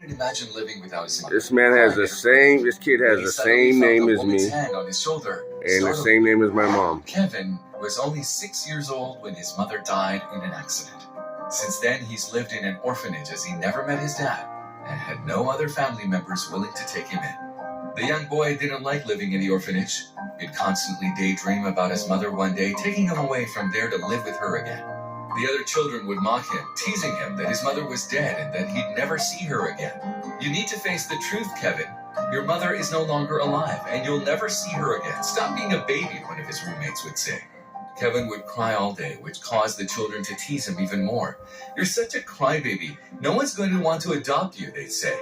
Imagine living without his mother. This man has the same, this kid has the same name as me, on his shoulder, and the same name as my mom. Kevin was only 6 years old when his mother died in an accident. Since then, he's lived in an orphanage as he never met his dad and had no other family members willing to take him in. The young boy didn't like living in the orphanage. He'd constantly daydream about his mother one day taking him away from there to live with her again. The other children would mock him, teasing him that his mother was dead and that he'd never see her again. You need to face the truth, Kevin. Your mother is no longer alive, and you'll never see her again. Stop being a baby, one of his roommates would say. Kevin would cry all day, which caused the children to tease him even more. You're such a crybaby. No one's going to want to adopt you, they'd say.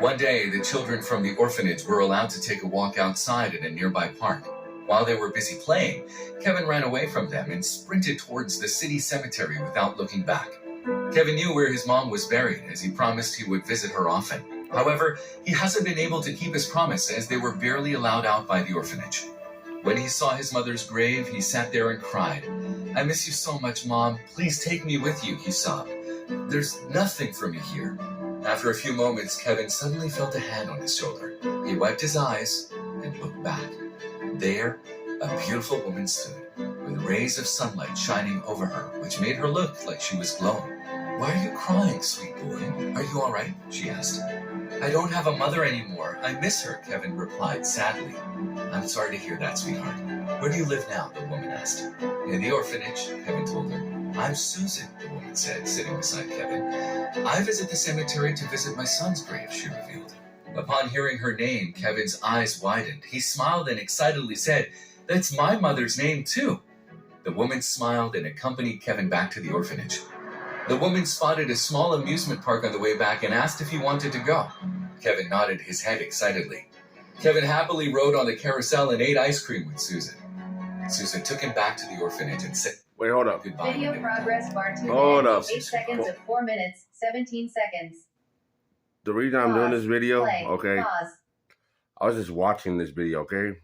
One day, the children from the orphanage were allowed to take a walk outside in a nearby park. While they were busy playing, Kevin ran away from them and sprinted towards the city cemetery without looking back. Kevin knew where his mom was buried, as he promised he would visit her often. However, he hasn't been able to keep his promise, as they were barely allowed out by the orphanage. When he saw his mother's grave, he sat there and cried. "I miss you so much, Mom. Please take me with you," he sobbed. "There's nothing for me here." After a few moments, Kevin suddenly felt a hand on his shoulder. He wiped his eyes and looked back. There, a beautiful woman stood, with rays of sunlight shining over her, which made her look like she was glowing. "Why are you crying, sweet boy? Are you all right?" she asked. "I don't have a mother anymore. I miss her," Kevin replied sadly. "I'm sorry to hear that, sweetheart. Where do you live now?" the woman asked. "In the orphanage," Kevin told her. "I'm Susan," the woman said, sitting beside Kevin. "I visit the cemetery to visit my son's grave," she revealed. Upon hearing her name, Kevin's eyes widened. He smiled and excitedly said, "That's my mother's name, too." The woman smiled and accompanied Kevin back to the orphanage. The woman spotted a small amusement park on the way back and asked if he wanted to go. Kevin nodded his head excitedly. Kevin happily rode on the carousel and ate ice cream with Susan. Susan took him back to the orphanage and said, "Wait, hold up. Goodbye." Video progress bar 2 Hold minutes, up. 8 seconds of 4 minutes, 17 seconds. The reason I'm doing this video, Play. okay, Pause. I was just watching this video, okay?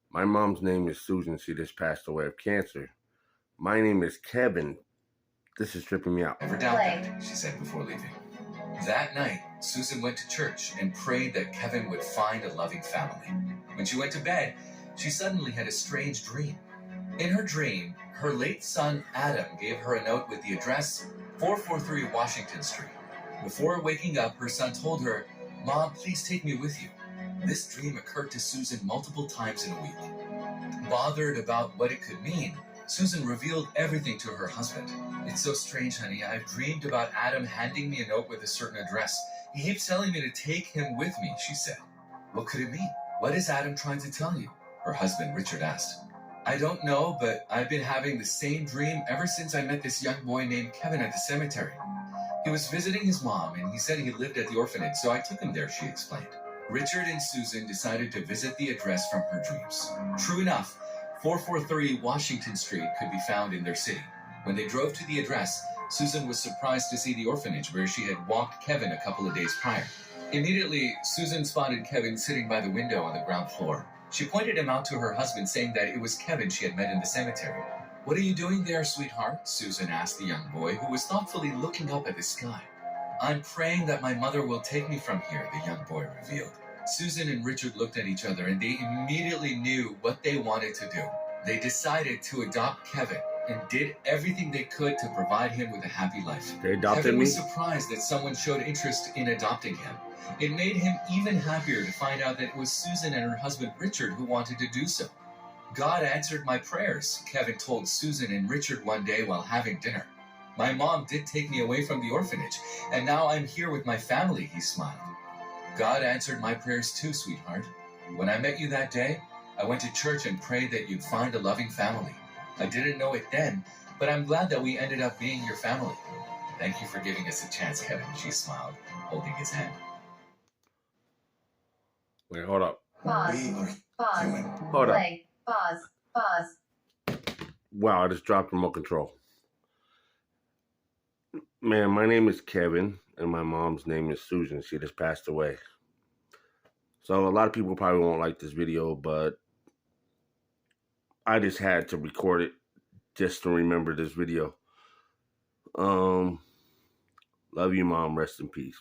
My mom's name is Susan. She just passed away of cancer. My name is Kevin. This is tripping me out. "Never doubt that," she said before leaving. That night, Susan went to church and prayed that Kevin would find a loving family. When she went to bed, she suddenly had a strange dream. In her dream, her late son Adam gave her a note with the address 443 Washington Street. Before waking up, her son told her, "Mom, please take me with you." This dream occurred to Susan multiple times in a week. Bothered about what it could mean, Susan revealed everything to her husband. "It's so strange, honey. I've dreamed about Adam handing me a note with a certain address. He keeps telling me to take him with me," she said. "What could it mean? What is Adam trying to tell you?" her husband Richard asked. "I don't know, but I've been having the same dream ever since I met this young boy named Kevin at the cemetery. He was visiting his mom, and he said he lived at the orphanage, so I took him there," she explained. Richard and Susan decided to visit the address from her dreams. True enough, 443 Washington Street could be found in their city. When they drove to the address, Susan was surprised to see the orphanage where she had walked Kevin a couple of days prior. Immediately, Susan spotted Kevin sitting by the window on the ground floor. She pointed him out to her husband, saying that it was Kevin she had met in the cemetery. "What are you doing there, sweetheart?" Susan asked the young boy, who was thoughtfully looking up at the sky. "I'm praying that my mother will take me from here," the young boy revealed. Susan and Richard looked at each other, and they immediately knew what they wanted to do. They decided to adopt Kevin and did everything they could to provide him with a happy life. They adopted Kevin me? was surprised that someone showed interest in adopting him. It made him even happier to find out that it was Susan and her husband Richard who wanted to do so. "God answered my prayers," Kevin told Susan and Richard one day while having dinner. "My mom did take me away from the orphanage, and now I'm here with my family," he smiled. "God answered my prayers too, sweetheart. When I met you that day, I went to church and prayed that you'd find a loving family. I didn't know it then, but I'm glad that we ended up being your family. Thank you for giving us a chance, Kevin," she smiled, holding his hand. Wait, hold up. Pause. Pause. Hold up. Play. Pause. Pause. Wow, I just dropped remote control. Man, my name is Kevin, and my mom's name is Susan. She just passed away. So a lot of people probably won't like this video, but I just had to record it just to remember this video. Love you, Mom. Rest in peace.